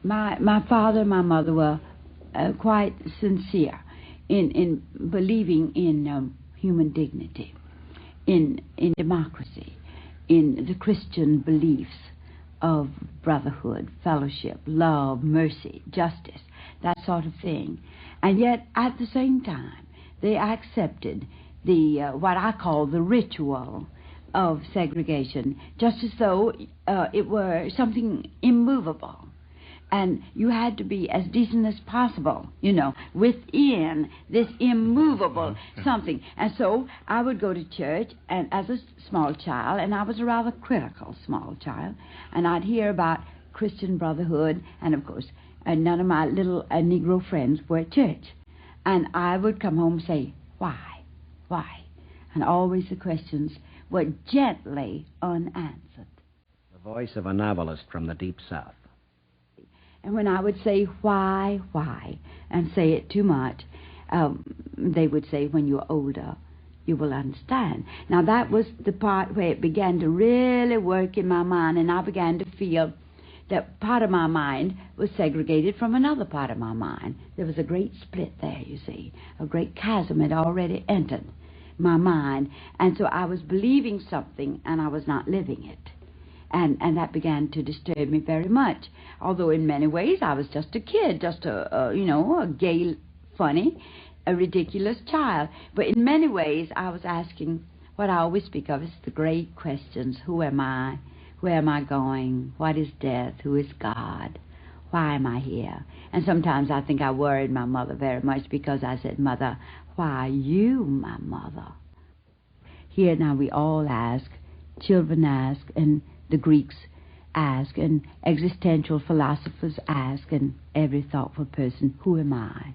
my father and my mother were quite sincere in believing in human dignity, in democracy, in the Christian beliefs of brotherhood, fellowship, love, mercy, justice, that sort of thing. And yet, at the same time, they accepted the what I call the ritual of segregation, just as though it were something immovable. And you had to be as decent as possible, within this immovable something. And so I would go to church, and as a small child, and I was a rather critical small child, and I'd hear about Christian brotherhood, and of course, none of my little Negro friends were at church. And I would come home and say, why? And always the questions were gently unanswered. The voice of a novelist from the Deep South. And when I would say, why, and say it too much, they would say, when you're older, you will understand. Now, that was the part where it began to really work in my mind, and I began to feel that part of my mind was segregated from another part of my mind. There was a great split there, you see. A great chasm had already entered my mind, and so I was believing something, and I was not living it. And that began to disturb me very much. Although in many ways I was just a kid, just a gay, funny, a ridiculous child. But in many ways I was asking what I always speak of as the great questions. Who am I? Where am I going? What is death? Who is God? Why am I here? And sometimes I think I worried my mother very much because I said, Mother, why are you my mother? Here now we all ask, children ask, and the Greeks ask, and existential philosophers ask, and every thoughtful person, who am I?